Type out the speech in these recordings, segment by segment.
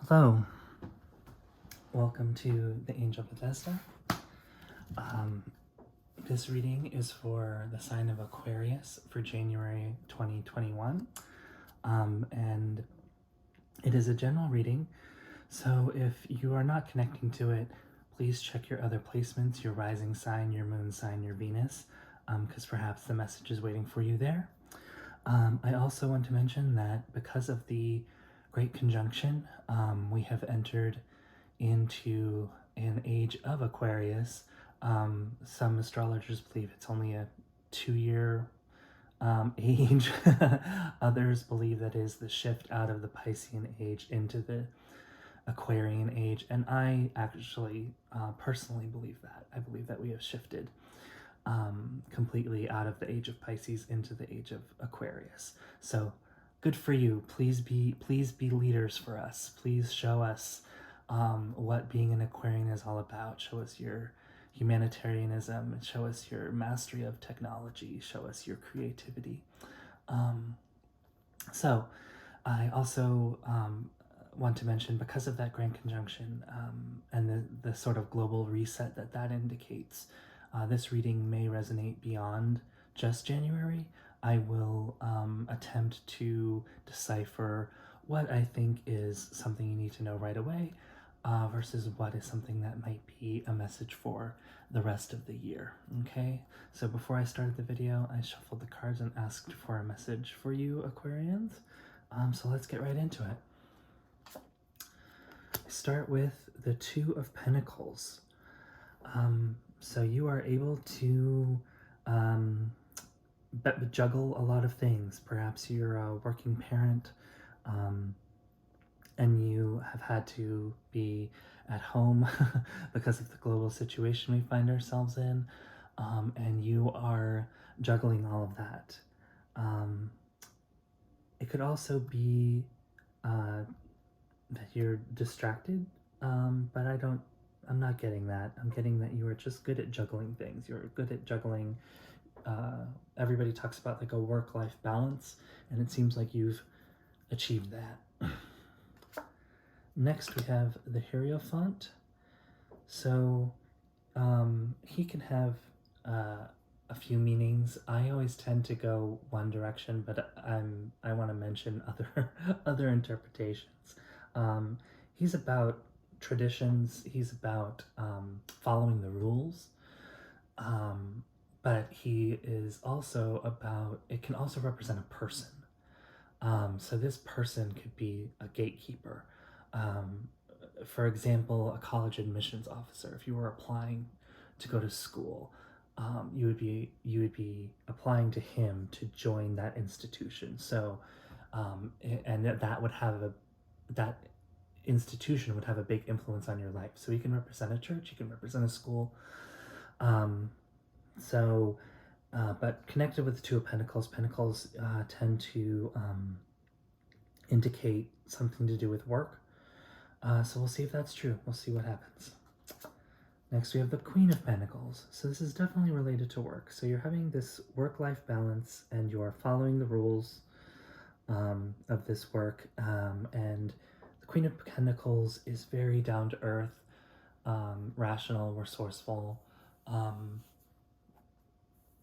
Hello, welcome to the Angel Bethesda. This reading is for the sign of Aquarius for January 2021, and it is a general reading, so if you are not connecting to it, please check your other placements, your rising sign, your moon sign, your Venus, because perhaps the message is waiting for you there. I also want to mention that because of the Great Conjunction, we have entered into an age of Aquarius. Some astrologers believe it's only a 2-year age. Others believe that is the shift out of the Piscean age into the Aquarian age, and I actually personally believe that. I believe that we have shifted completely out of the age of Pisces into the age of Aquarius. So good for you. Please be leaders for us. Please show us what being an Aquarian is all about. Show us your humanitarianism, show us your mastery of technology, show us your creativity. So I also want to mention, because of that grand conjunction and the sort of global reset that indicates, this reading may resonate beyond just January. I will attempt to decipher what I think is something you need to know right away versus what is something that might be a message for the rest of the year. Okay, so before I started the video, I shuffled the cards and asked for a message for you, Aquarians. So let's get right into it. Start with the Two of Pentacles. So you are able to juggle a lot of things. Perhaps you're a working parent and you have had to be at home because of the global situation we find ourselves in, and you are juggling all of that. It could also be that you're distracted, but I'm not getting that. I'm getting that you are just good at juggling things. You're good at juggling. Everybody talks about like a work-life balance, and it seems like you've achieved that. Next we have the Hierophant. So he can have a few meanings. I always tend to go one direction, but I want to mention other interpretations. He's about traditions. He's about following the rules. But he is also about, it can also represent a person. So this person could be a gatekeeper. For example, a college admissions officer. If you were applying to go to school, you would be applying to him to join that institution. So, and that would have that institution would have a big influence on your life. So he can represent a church, he can represent a school. But connected with the Two of Pentacles, Pentacles tend to indicate something to do with work. So we'll see if that's true. We'll see what happens. Next we have the Queen of Pentacles. So this is definitely related to work. So you're having this work-life balance and you're following the rules of this work. And the Queen of Pentacles is very down-to-earth, rational, resourceful.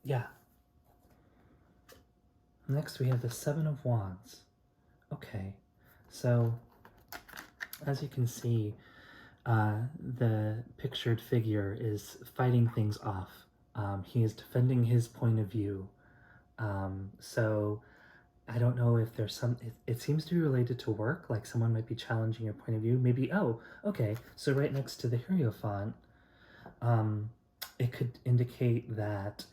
Yeah. Next we have the Seven of Wands. Okay, so as you can see, the pictured figure is fighting things off. He is defending his point of view. So I don't know if there's it seems to be related to work, like someone might be challenging your point of view. Maybe, oh, okay, so right next to the Hierophant, it could indicate that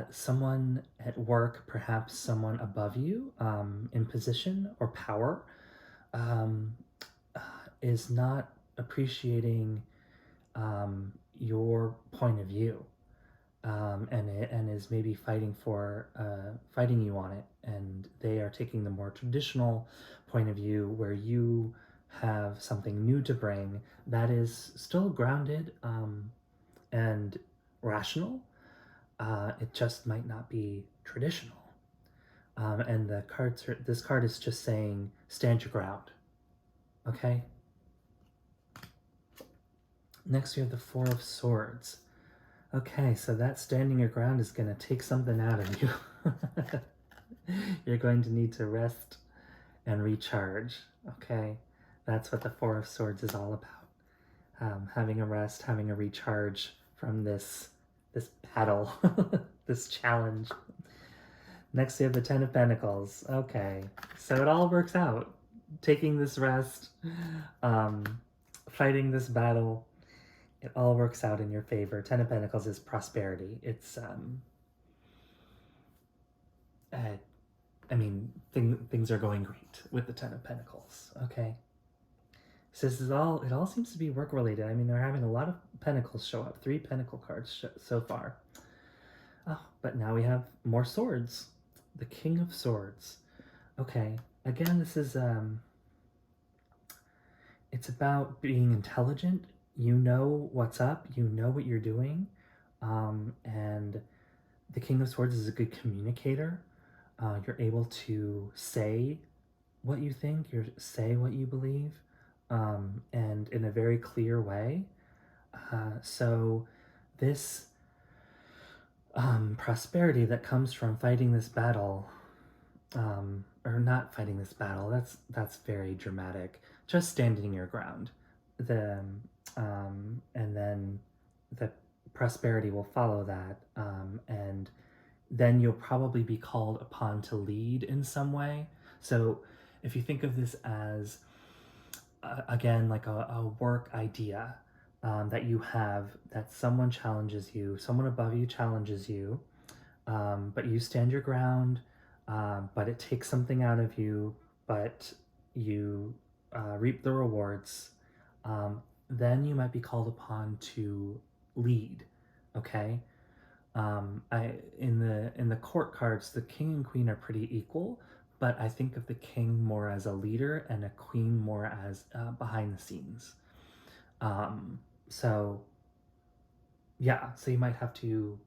someone at work, perhaps someone above you in position or power, is not appreciating your point of view, and is maybe fighting you on it, and they are taking the more traditional point of view where you have something new to bring that is still grounded and rational. It just might not be traditional. And this card is just saying, stand your ground. okay? Next, we have the Four of Swords. Okay, so that standing your ground is going to take something out of you. You're going to need to rest and recharge, okay? That's what the Four of Swords is all about. Having a rest, having a recharge from this battle, this challenge. Next, we have the Ten of Pentacles. Okay, so it all works out. Taking this rest, fighting this battle, it all works out in your favor. Ten of Pentacles is prosperity. It's, I mean, things are going great with the Ten of Pentacles, okay? So it all seems to be work related. I mean, they're having a lot of pentacles show up. 3 pentacle cards so far. Oh, but now we have more swords. The King of Swords. Okay, again, this is, it's about being intelligent. You know what's up. You know what you're doing. And the King of Swords is a good communicator. You're able to say what you think, say what you believe, and in a very clear way. So this prosperity that comes from fighting this battle, or not fighting this battle, that's very dramatic. Just standing your ground. And then the prosperity will follow that, and then you'll probably be called upon to lead in some way. So if you think of this as, again, like a work idea that you have, that someone challenges you, someone above you challenges you, but you stand your ground, but it takes something out of you, but you reap the rewards, then you might be called upon to lead, okay? In the court cards, the king and queen are pretty equal, but I think of the king more as a leader and a queen more as behind the scenes. So yeah, so you might have to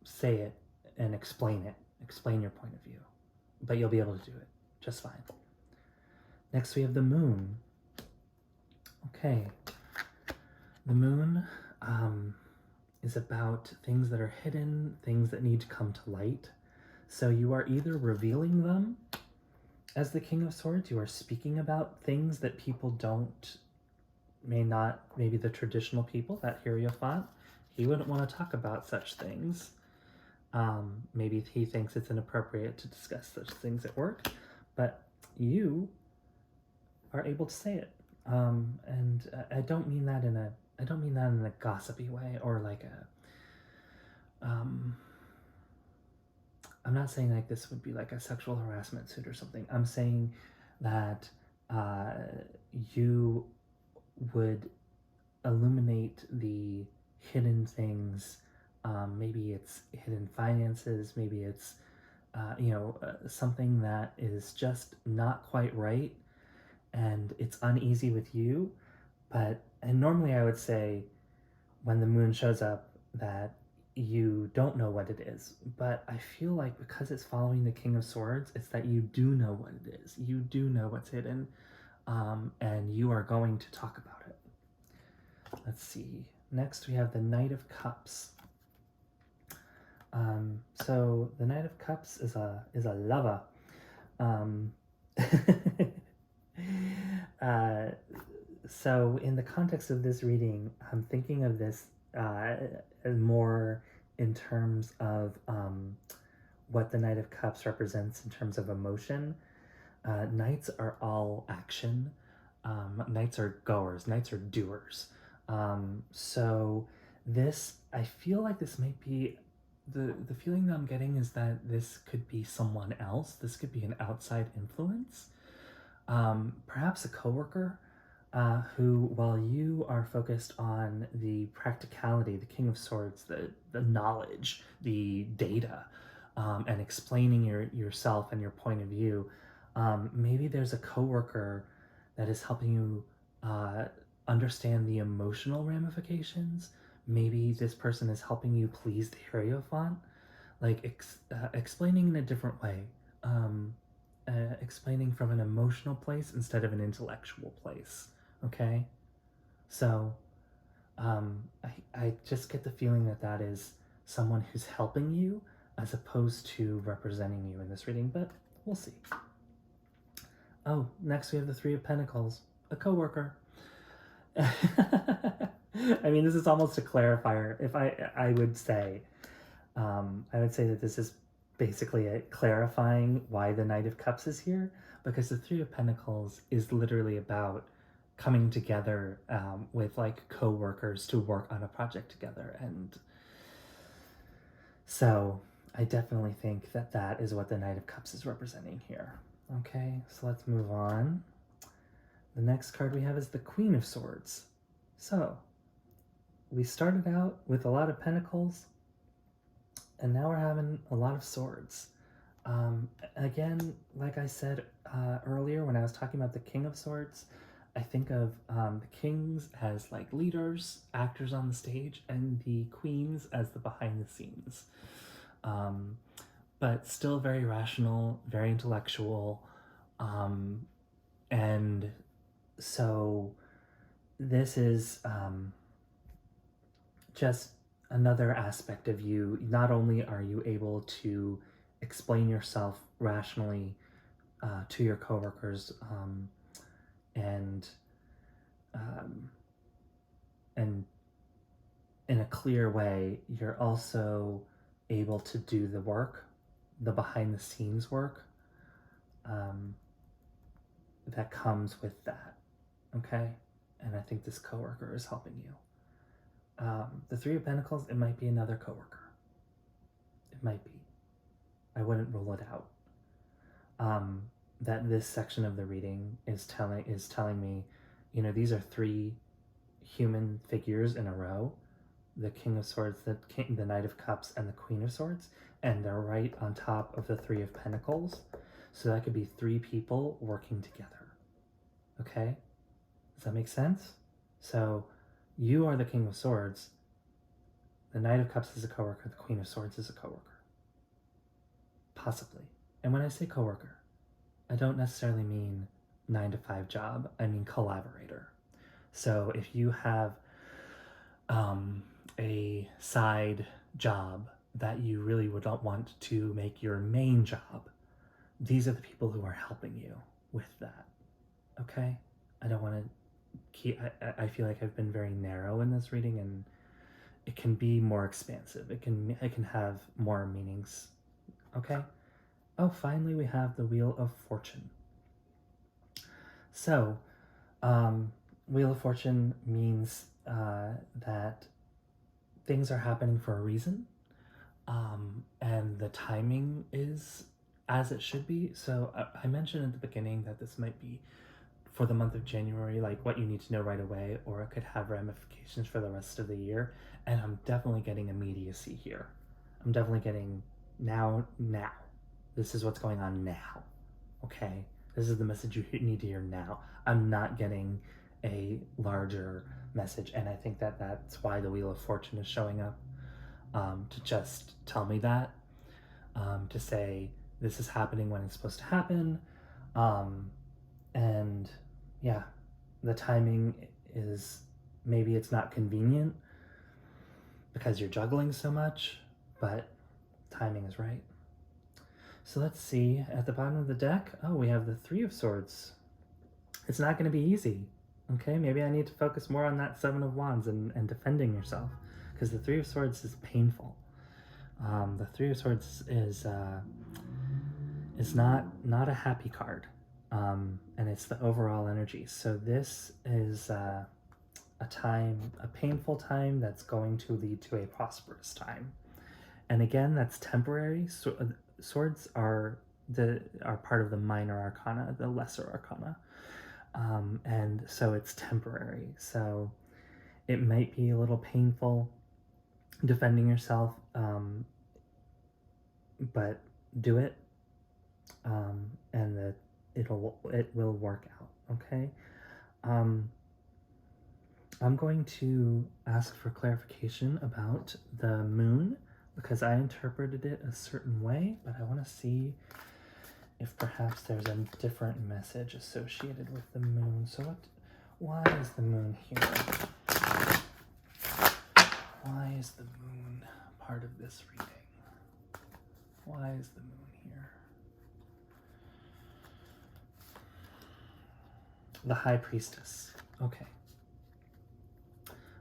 say it and explain your point of view, but you'll be able to do it just fine. Next, we have the moon. Okay, the moon is about things that are hidden, things that need to come to light. So you are either revealing them as the King of Swords, you are speaking about things that people maybe the traditional people, that Hierophant, he wouldn't want to talk about such things. Maybe he thinks it's inappropriate to discuss such things at work, but you are able to say it. And I don't mean that in a gossipy way, or like I'm not saying like this would be like a sexual harassment suit or something. I'm saying that you would illuminate the hidden things. Maybe it's hidden finances, maybe it's something that is just not quite right, and it's uneasy with you. And normally I would say when the moon shows up that you don't know what it is, but I feel like because it's following the King of Swords, it's that you do know what it is. You do know what's hidden, and you are going to talk about it. Let's see. Next, we have the Knight of Cups. So the Knight of Cups is a lover. So in the context of this reading, I'm thinking of this more in terms of what the Knight of Cups represents in terms of emotion. Knights are all action. Knights are goers. Knights are doers. So this, I feel like this might be, the feeling that I'm getting is that this could be someone else. This could be an outside influence. Perhaps a coworker who, while you are focused on the practicality, the King of Swords, the knowledge, the data, and explaining yourself and your point of view, maybe there's a coworker that is helping you understand the emotional ramifications. Maybe this person is helping you please the Hierophant, like explaining in a different way. explaining from an emotional place instead of an intellectual place, okay? So I just get the feeling that that is someone who's helping you as opposed to representing you in this reading, but we'll see. Oh, next we have the Three of Pentacles, a coworker. I mean, this is almost a clarifier. If I would say that this is basically a clarifying why the Knight of Cups is here, because the Three of Pentacles is literally about coming together with like co-workers to work on a project together. And so I definitely think that that is what the Knight of Cups is representing here. Okay, so let's move on. The next card we have is the Queen of Swords. So we started out with a lot of pentacles, and now we're having a lot of swords. Again, like I said earlier when I was talking about the King of Swords, I think of the kings as like leaders, actors on the stage, and the queens as the behind the scenes. But still very rational, very intellectual, and so this is just another aspect of you. Not only are you able to explain yourself rationally to your coworkers and in a clear way, you're also able to do the work, the behind the scenes work that comes with that, okay? And I think this coworker is helping you. The Three of Pentacles, it might be another coworker. It might be. I wouldn't rule it out. That this section of the reading is telling me, you know, these are three human figures in a row: the King of Swords, the Knight of Cups, and the Queen of Swords, and they're right on top of the Three of Pentacles. So that could be three people working together. Okay? Does that make sense? So you are the King of Swords. The Knight of Cups is a coworker. The Queen of Swords is a coworker. Possibly. And when I say coworker, I don't necessarily mean 9-to-5 job. I mean collaborator. So if you have a side job that you really would not want to make your main job, these are the people who are helping you with that. Okay? I don't want to I feel like I've been very narrow in this reading, and it can be more expansive. It can have more meanings. Okay? Oh, finally we have the Wheel of Fortune. So, Wheel of Fortune means that things are happening for a reason, and the timing is as it should be. So I mentioned at the beginning that this might be for the month of January, like what you need to know right away, or it could have ramifications for the rest of the year. And I'm definitely getting immediacy here. I'm definitely getting now. This is what's going on now. Okay? This is the message you need to hear now. I'm not getting a larger message, and I think that that's why the Wheel of Fortune is showing up, to just tell me that, to say this is happening when it's supposed to happen, and yeah, the timing is, maybe it's not convenient because you're juggling so much, but timing is right. So let's see, at the bottom of the deck, oh, we have the Three of Swords. It's not going to be easy. Okay, maybe I need to focus more on that Seven of Wands and defending yourself, because the Three of Swords is painful. The Three of Swords is not a happy card, and it's the overall energy. So this is a painful time that's going to lead to a prosperous time. And again, that's temporary. So, swords are part of the minor arcana, the lesser arcana. And so it's temporary. So it might be a little painful defending yourself, but do it, and it will work out. Okay. I'm going to ask for clarification about the moon, because I interpreted it a certain way, but I want to see if perhaps there's a different message associated with the moon. So why is the moon here? Why is the moon part of this reading? Why is the moon here? The High Priestess. Okay.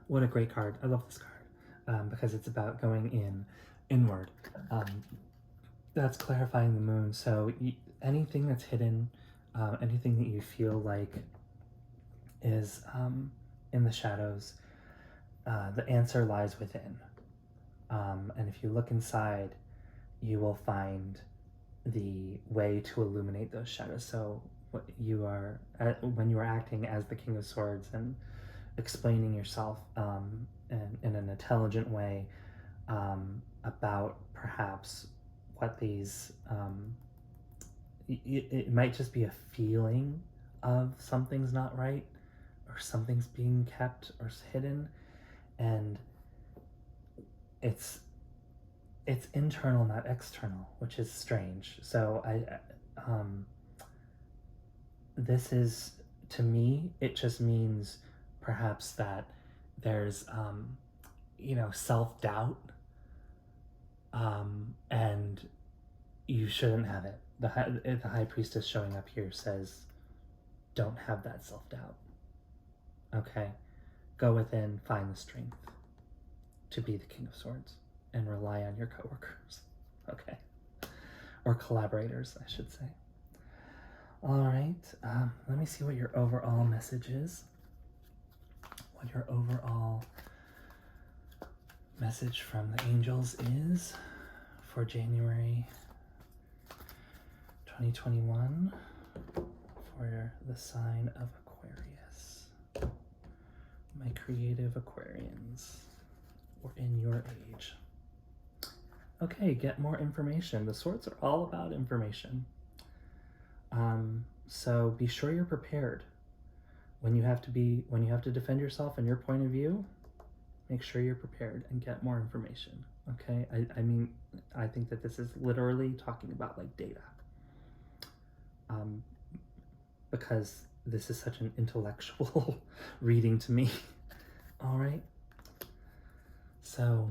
What a great card. I love this card because it's about going inward. That's clarifying the moon. So anything that's hidden, anything that you feel like is in the shadows, the answer lies within. And if you look inside, you will find the way to illuminate those shadows. So when you are acting as the King of Swords and explaining yourself in an intelligent way about perhaps what these it might just be a feeling of something's not right or something's being kept or hidden, and it's internal, not external, which is strange. So this is, to me, it just means perhaps that there's self-doubt, and you shouldn't have it. The High Priestess showing up here says, don't have that self-doubt. Okay? Go within, find the strength to be the King of Swords and rely on your coworkers. Okay? Or collaborators, I should say. All right, let me see what your overall message is. What your overall message from the angels is for January 2021 for the sign of Aquarius. My creative Aquarians, or in your age. Okay, get more information. The swords are all about information. So be sure you're prepared. When you have to defend yourself and your point of view, make sure you're prepared and get more information. Okay, I mean, I think that this is literally talking about like data, because this is such an intellectual reading to me. All right, so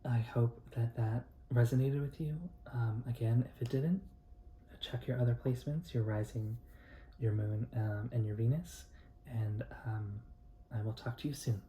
I hope that resonated with you. Again, if it didn't, check your other placements, your rising, your moon, and your Venus, and I will talk to you soon.